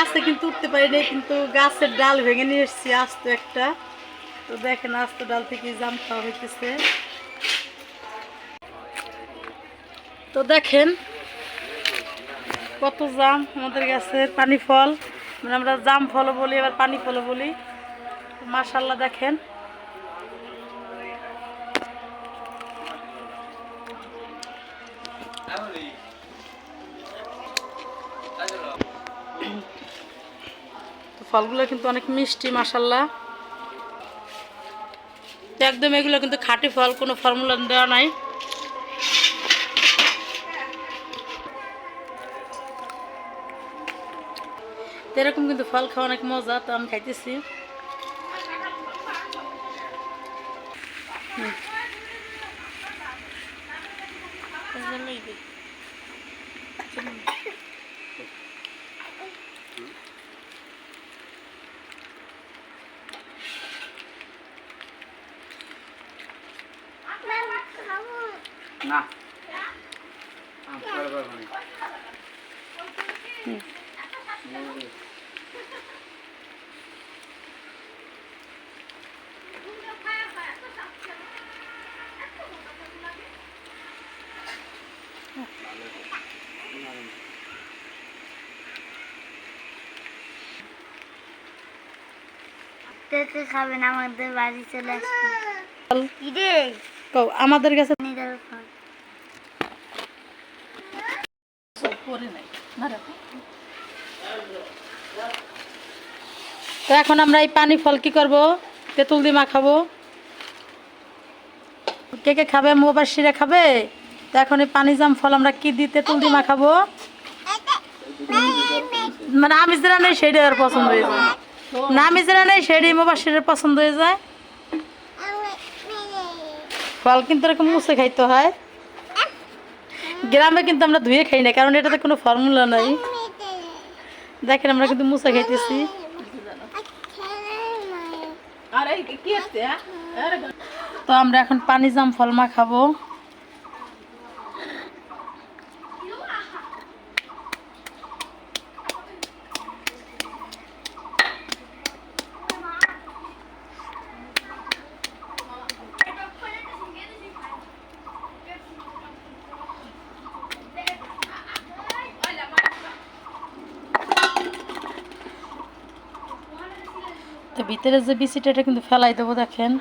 গাছে কিন্তু উঠতে পারি নাই, কিন্তু গাছের ডাল ভেঙে নিয়ে এসেছি আস্ত একটা। তো দেখেন আস্ত ডাল থেকে জাম খাওয়া হইতেছে। তো দেখেন কত জাম আমাদের গাছের, পানি ফল, মানে আমরা জাম ফলও বলি আবার পানি ফলও বলি। মাশাআল্লাহ দেখেন। ফলগুলো কিন্তু অনেক মিষ্টি মাশাআল্লাহ। একদম এগুলো কিন্তু খাঁটি ফল, কোনো ফর্মুলা দেওয়া নাই। এরকম কিন্তু ফল খাওয়া অনেক মজা, তো আমি খাইতেছি। না খাবেন আমাদের বাড়ি চলে আসবেন। আমাদের কাছে তো এখন আমরা এই পানি ফল কি করব, তেঁতুল দিয়ে মাখাবো। কে কে খাবে? মুবাশিরা খাবে। তো এখন এই পানি জাম ফল আমরা কি দিয়ে তেঁতুল দিয়ে মাখাবো, মানে আমি যেটা নেই সেটাই আর পছন্দ হয়ে যায়, না আমি যেটা নেই সেটাই মুবাশিরের পছন্দ হয়ে যায়। ফল কিন্তু এরকম মুছে খাইতে হয়। গ্রামে কিন্তু আমরা ধুয়ে খাই না, কারণ এটাতে কোনো ফর্মুলা নাই। দেখেন আমরা কিন্তু মুছে খাইতেছি। তো আমরা এখন পানি জাম ফল মাখাবো। তো ভিতরে যে বিচিটা এটা কিন্তু ফেলাই দেবো। দেখেন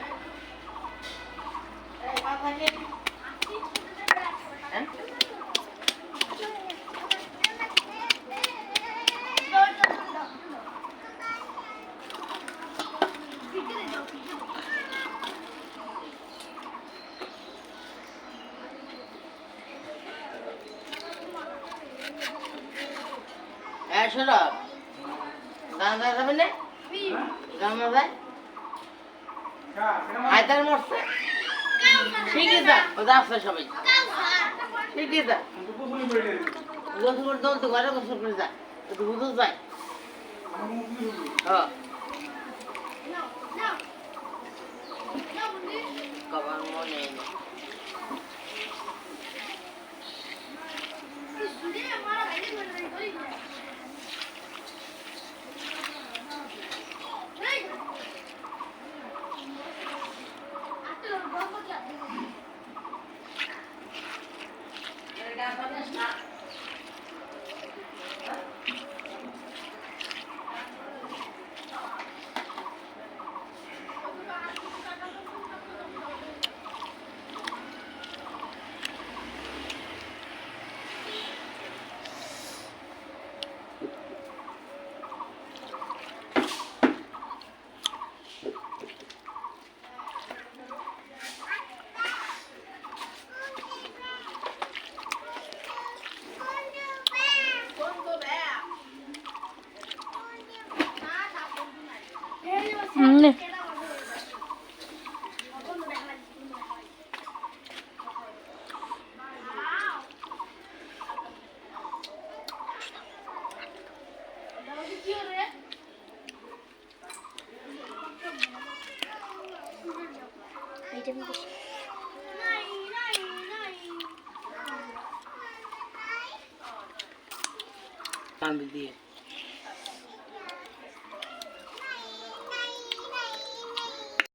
দিয়ে